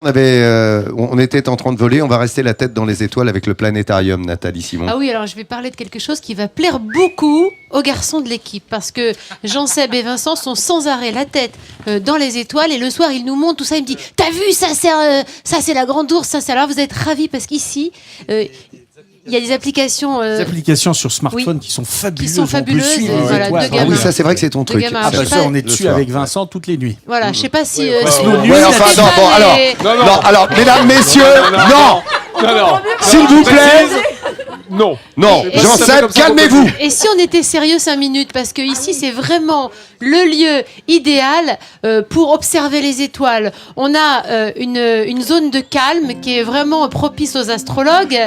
On était en train de voler, on va rester la tête dans les étoiles avec le planétarium, Nathalie Simon. Ah oui, alors je vais parler de quelque chose qui va plaire beaucoup aux garçons de l'équipe, parce que Jean-Seb et Vincent sont sans arrêt la tête dans les étoiles, et le soir ils nous montrent tout ça, ils me disent « T'as vu, ça c'est la grande ours, ça c'est... » Alors vous êtes ravis parce qu'ici... il y a des applications... Des applications sur smartphone qui sont fabuleuses. On peut suivre les voilà, étoiles. Ah oui, ça c'est vrai que c'est ton truc. Ah bah ça, on est dessus avec Vincent toutes les nuits. Voilà, je sais pas si... Alors, mesdames, messieurs, non, s'il vous plaît. Non. Jean-Seb, calmez-vous. Et si on était sérieux 5 minutes, parce que ici c'est vraiment le lieu idéal pour observer les étoiles. On a une zone de calme qui est vraiment propice aux astrologues.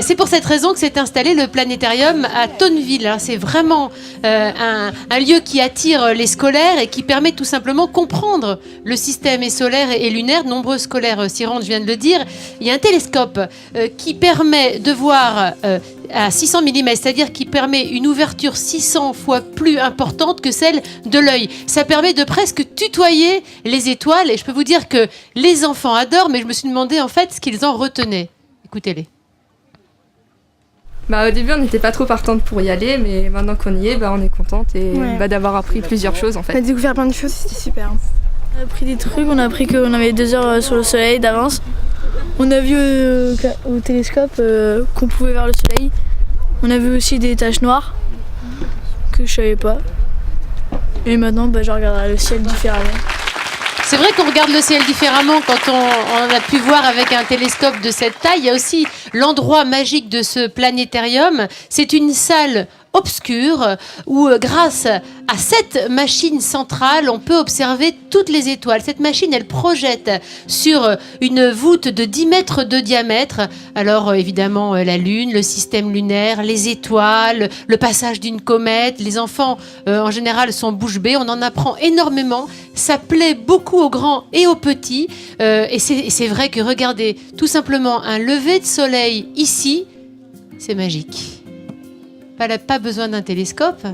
C'est pour cette raison que s'est installé le planétarium à Tonneville. Alors, c'est vraiment un lieu qui attire les scolaires et qui permet tout simplement comprendre le système solaire et lunaire. De nombreux scolaires s'y rendent, je viens de le dire. Il y a un télescope qui permet de voir à 600 mm, c'est-à-dire qui permet une ouverture 600 fois plus importante que celle de l'œil. Ça permet de presque tutoyer les étoiles, et je peux vous dire que les enfants adorent, mais je me suis demandé en fait ce qu'ils en retenaient. Écoutez-les. Au début, on n'était pas trop partante pour y aller, mais maintenant qu'on y est, on est contente d'avoir appris plusieurs choses en fait. On a découvert plein de choses, c'était super. On a appris des trucs, on a appris qu'on avait 2 heures sur le soleil d'avance. On a vu au télescope qu'on pouvait voir le soleil. On a vu aussi des taches noires que je savais pas. Et maintenant, je regarde le ciel différemment. C'est vrai qu'on regarde le ciel différemment quand on a pu voir avec un télescope de cette taille. Il y a aussi l'endroit magique de ce planétarium. C'est une salle obscure où, grâce à cette machine centrale, on peut observer toutes les étoiles. Cette machine, elle projette sur une voûte de 10 mètres de diamètre. Alors, évidemment, la Lune, le système lunaire, les étoiles, le passage d'une comète. Les enfants, en général, sont bouche bée. On en apprend énormément. Ça plaît beaucoup aux grands et aux petits. Et c'est vrai que regarder tout simplement un lever de soleil ici, c'est magique. Pas besoin d'un télescope.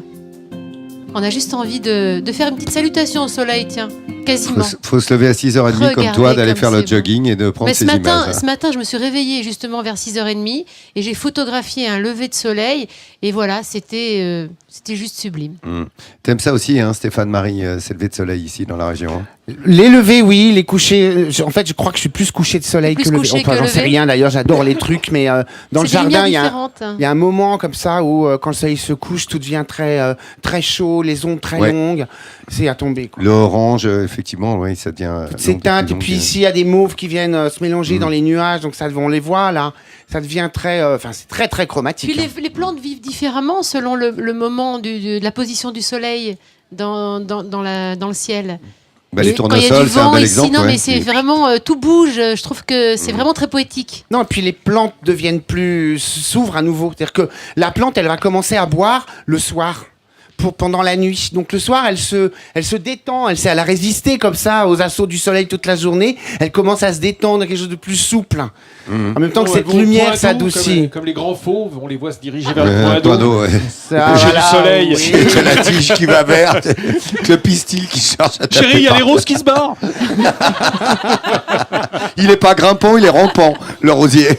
On a juste envie de faire une petite salutation au soleil, tiens, quasiment. Faut se lever à 6h30 comme toi, d'aller faire le jogging et de prendre ces images. Ce matin, je me suis réveillée justement vers 6h30 et j'ai photographié un lever de soleil. Et voilà, c'était juste sublime. T'aimes ça aussi, hein, Stéphane Marie, ces levées de soleil ici dans la région, hein. Les levées, oui, les couchers. En fait, je crois que je suis plus couché de soleil que levé. Enfin, j'en sais rien d'ailleurs, j'adore les trucs, mais dans le jardin, il y a un moment comme ça où, quand le soleil se couche, tout devient très chaud, les ondes très longues. C'est à tomber, quoi. L'orange, effectivement, oui, ça devient. C'est teinte, et puis ici, il y a des mauves qui viennent se mélanger dans les nuages, donc on les voit là. Ça devient c'est très très chromatique. Puis les plantes vivent différemment selon le moment de la position du soleil dans le ciel. Les tournesols, c'est un bel exemple. Non, mais c'est vraiment tout bouge. Je trouve que c'est vraiment très poétique. Non, et puis les plantes s'ouvrent à nouveau. C'est-à-dire que la plante, elle va commencer à boire le soir. Pendant la nuit. Donc le soir, elle se détend, elle a résisté comme ça aux assauts du soleil toute la journée. Elle commence à se détendre, quelque chose de plus souple. En même temps que cette lumière s'adoucit. Comme les grands fauves, on les voit se diriger vers le point d'eau. Ouais. Du soleil. Oui. La tige qui va verte, le pistil qui charge à taper. Chérie, il y a les roses qui se barrent. Il est pas grimpant, il est rampant, le rosier.